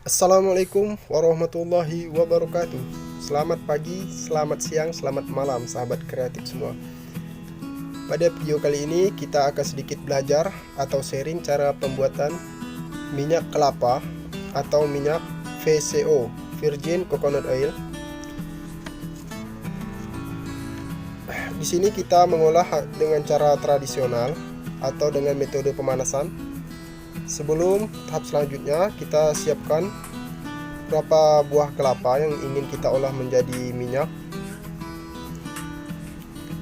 Assalamualaikum warahmatullahi wabarakatuh. Selamat pagi, selamat siang, selamat malam sahabat kreatif semua. Pada video kali ini kita akan sedikit belajar atau sharing cara pembuatan minyak kelapa atau minyak VCO, Virgin Coconut Oil. Di sini kita mengolah dengan cara tradisional atau dengan metode pemanasan. Sebelum tahap selanjutnya, kita siapkan beberapa buah kelapa yang ingin kita olah menjadi minyak.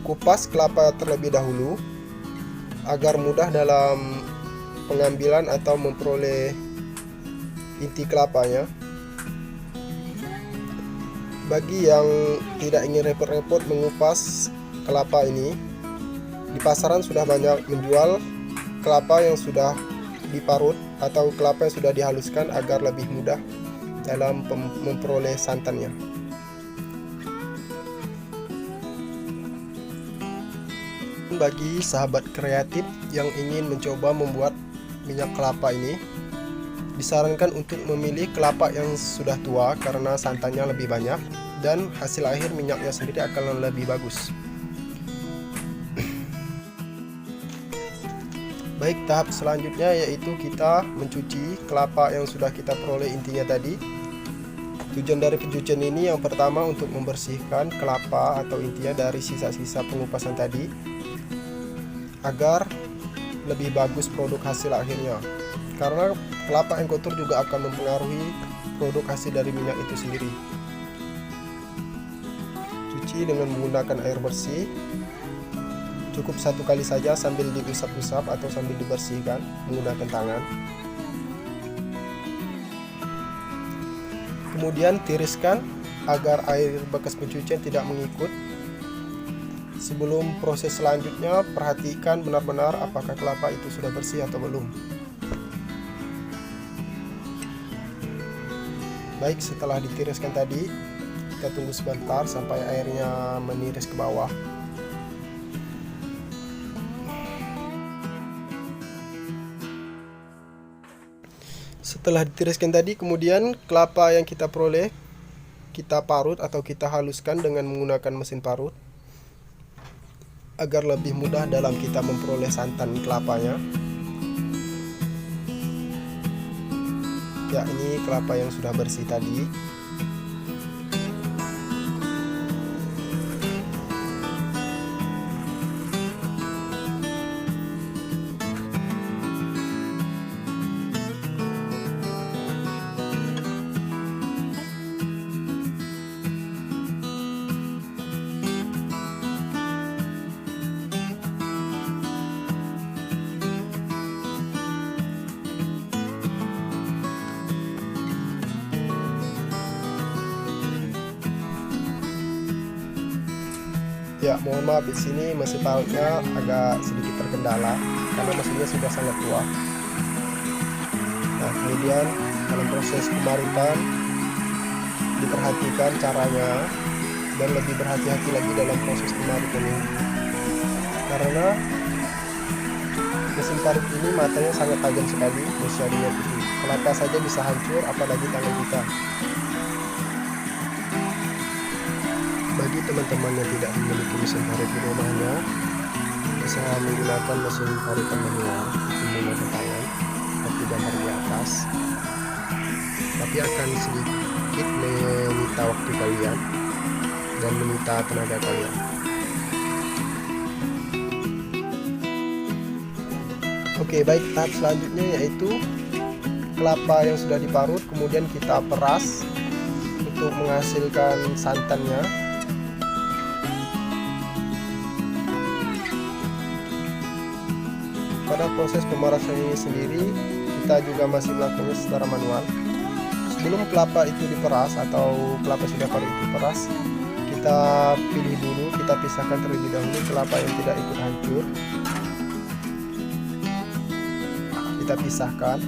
Kupas kelapa terlebih dahulu agar mudah dalam pengambilan atau memperoleh inti kelapanya. Bagi yang tidak ingin repot-repot mengupas kelapa ini, di pasaran sudah banyak menjual kelapa yang sudah diparut atau kelapa yang sudah dihaluskan agar lebih mudah dalam memperoleh santannya. Bagi sahabat kreatif yang ingin mencoba membuat minyak kelapa ini, disarankan untuk memilih kelapa yang sudah tua karena santannya lebih banyak dan hasil akhir minyaknya sendiri akan lebih bagus. Baik, tahap selanjutnya yaitu kita mencuci kelapa yang sudah kita peroleh intinya tadi. Tujuan dari pencucian ini yang pertama untuk membersihkan kelapa atau intinya dari sisa-sisa pengupasan tadi agar lebih bagus produk hasil akhirnya. Karena kelapa yang kotor juga akan mempengaruhi produk hasil dari minyak itu sendiri. Cuci dengan menggunakan air bersih. Cukup satu kali saja sambil diusap-usap atau sambil dibersihkan menggunakan tangan. Kemudian tiriskan agar air bekas pencucian tidak mengikut. Sebelum proses selanjutnya, perhatikan benar-benar apakah kelapa itu sudah bersih atau belum. Baik, setelah ditiriskan tadi, kita tunggu sebentar sampai airnya meniris ke bawah. Setelah ditiriskan tadi, kemudian kelapa yang kita peroleh kita parut atau kita haluskan dengan menggunakan mesin parut agar lebih mudah dalam kita memperoleh santan kelapanya. Ya, ini kelapa yang sudah bersih tadi. Ya, mohon maaf, di sini mesin parutnya agak sedikit terkendala karena mesinnya sudah sangat tua. Nah, kemudian dalam proses pemarutan diperhatikan caranya dan lebih berhati-hati lagi dalam proses pemarutan ini. Karena mesin parut ini matanya sangat tajam sekali, bisa dilihat itu. Kelapa saja bisa hancur, apalagi tangan kita. Bagi teman-teman yang tidak memiliki mesin parut di rumahnya, bisa menggunakan mesin parutan manual menggunakan tangan seperti gambar di atas, tapi akan sedikit menyita waktu kalian dan menyita tenaga kalian. Oke, baik, tahap selanjutnya yaitu kelapa yang sudah diparut kemudian kita peras untuk menghasilkan santannya. Pada proses pemerasan ini sendiri kita juga masih melakukannya secara manual. Sebelum kelapa itu diperas atau kelapa sudah parut itu diperas, kita pilih dulu, kita pisahkan terlebih dahulu kelapa yang tidak ikut hancur. Kita pisahkan.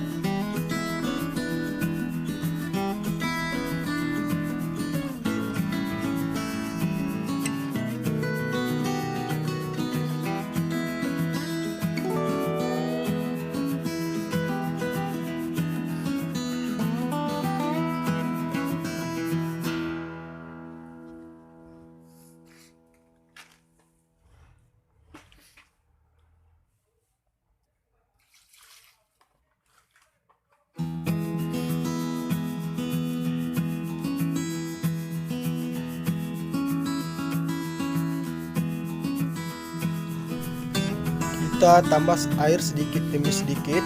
Kita tambah air sedikit demi sedikit.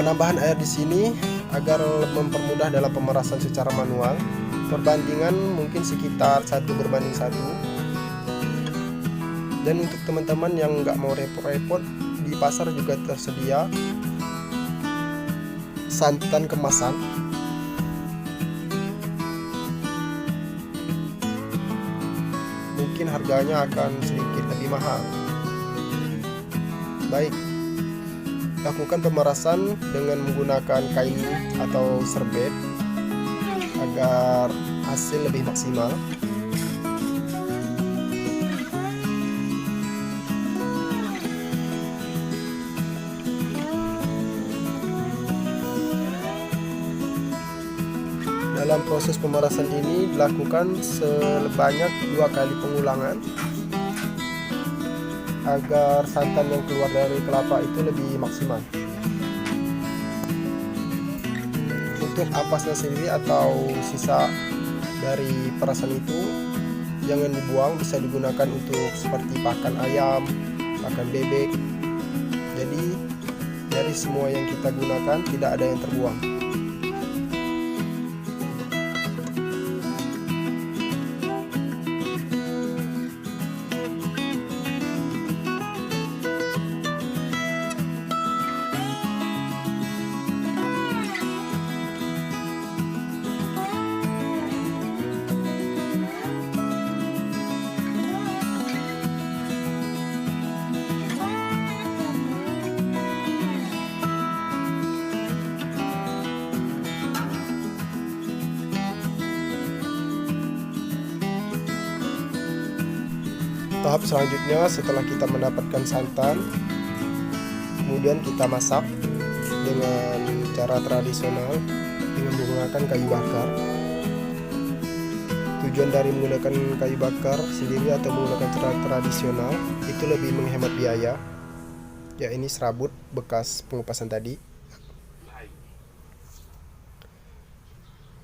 Penambahan air di sini agar mempermudah dalam pemerasan secara manual. Perbandingan mungkin sekitar 1:1. Dan untuk teman-teman yang nggak mau repot-repot, di pasar juga tersedia santan kemasan. Mungkin harganya akan sedikit lebih mahal. Baik, lakukan pemerasan dengan menggunakan kain atau serbet agar hasil lebih maksimal. Dalam proses pemerasan ini dilakukan sebanyak 2 kali pengulangan agar santan yang keluar dari kelapa itu lebih maksimal. Untuk ampasnya sendiri atau sisa dari perasan itu jangan dibuang, bisa digunakan untuk seperti pakan ayam, pakan bebek. Jadi dari semua yang kita gunakan tidak ada yang terbuang. Tahap selanjutnya setelah kita mendapatkan santan, kemudian kita masak dengan cara tradisional dengan menggunakan kayu bakar. Tujuan dari menggunakan kayu bakar sendiri atau menggunakan cara tradisional itu lebih menghemat biaya. Ya, ini serabut bekas pengupasan tadi.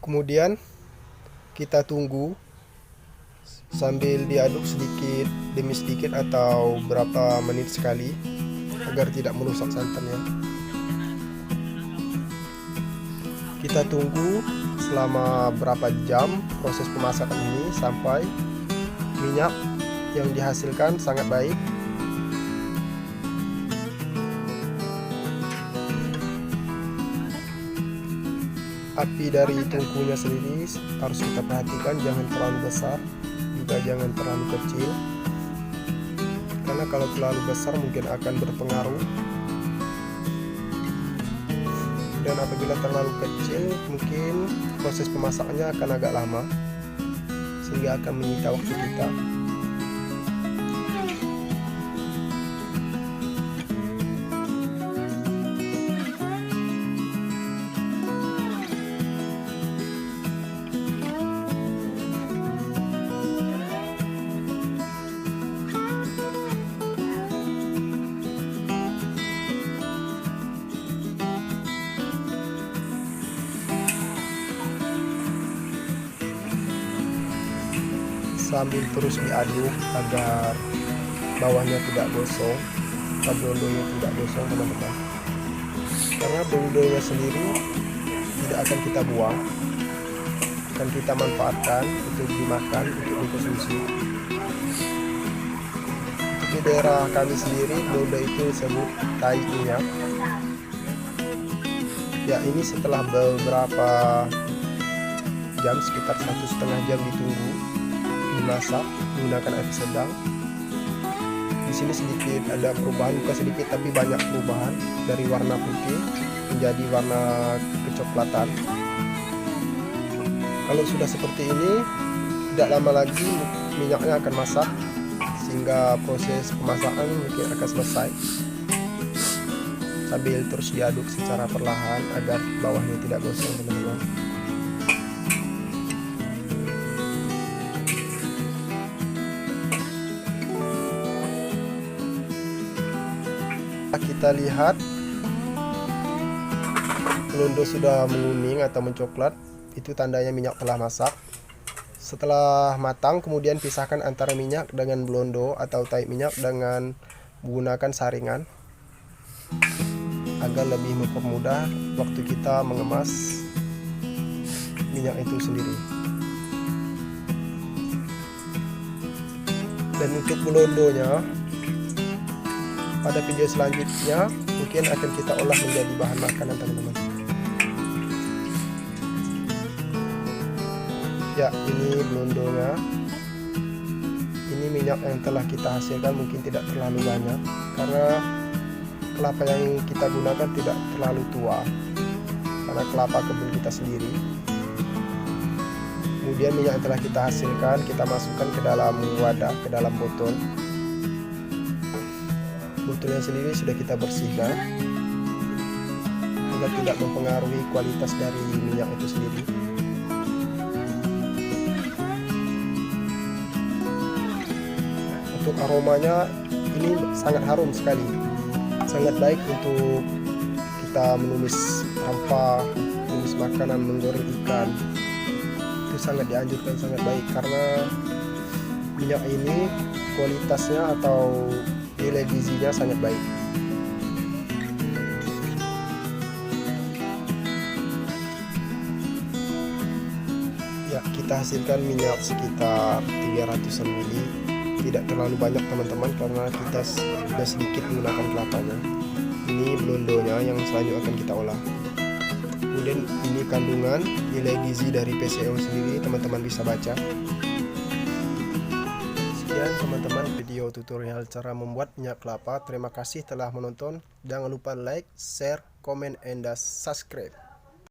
Kemudian kita tunggu sambil diaduk sedikit demi sedikit atau berapa menit sekali agar tidak merusak santannya. Kita tunggu selama berapa jam proses pemasakan ini sampai minyak yang dihasilkan sangat baik. Api dari tungkunya sendiri harus kita perhatikan, jangan terlalu besar, juga jangan terlalu kecil, karena kalau terlalu besar mungkin akan berpengaruh, dan apabila terlalu kecil mungkin proses pemasakannya akan agak lama sehingga akan menyita waktu kita. Sambil terus diaduk agar bawahnya tidak gosong, blondonya tidak gosong teman-teman, karena blondonya sendiri tidak akan kita buang, akan kita manfaatkan untuk dimakan, untuk dikonsumsi. Di daerah kami sendiri blondo itu disebut tai minyak. Ya, ini setelah beberapa jam, sekitar 1,5 jam ditunggu, dimasak menggunakan api sedang. Di sini sedikit ada perubahan, bukan sedikit tapi banyak perubahan, dari warna putih menjadi warna kecoklatan. Kalau sudah seperti ini, tidak lama lagi minyaknya akan masak sehingga proses pemasakan mungkin akan selesai. Sambil terus diaduk secara perlahan agar bawahnya tidak gosong teman-teman. Kita lihat blondo sudah menguning atau mencoklat, itu tandanya minyak telah masak. Setelah matang kemudian pisahkan antara minyak dengan blondo atau taik minyak dengan menggunakan saringan. agar lebih mempermudah waktu kita mengemas minyak itu sendiri. Dan untuk belondonya, pada video selanjutnya mungkin akan kita olah menjadi bahan makanan teman-teman. Ya, ini belondonya. Ini minyak yang telah kita hasilkan mungkin tidak terlalu banyak karena kelapa yang kita gunakan tidak terlalu tua, karena kelapa kebun kita sendiri. Kemudian minyak yang telah kita hasilkan kita masukkan ke dalam wadah, ke dalam botol. Botolnya sendiri sudah kita bersihkan agar tidak mempengaruhi kualitas dari minyak itu sendiri. Untuk aromanya ini sangat harum sekali, sangat baik untuk kita menumis rempah, menumis makanan, menggoreng ikan. Itu sangat dianjurkan, sangat baik karena minyak ini kualitasnya atau nilai gizinya sangat baik. Ya, kita hasilkan minyak sekitar 300 ml. Tidak terlalu banyak teman-teman karena kita sudah sedikit menggunakan kelapanya. Ini belondonya yang selanjutnya akan kita olah. Kemudian ini kandungan nilai gizi dari PCO sendiri, teman-teman bisa baca. Sekian teman-teman video tutorial cara membuat minyak kelapa. Terima kasih telah menonton. Jangan lupa like, share, comment, and subscribe.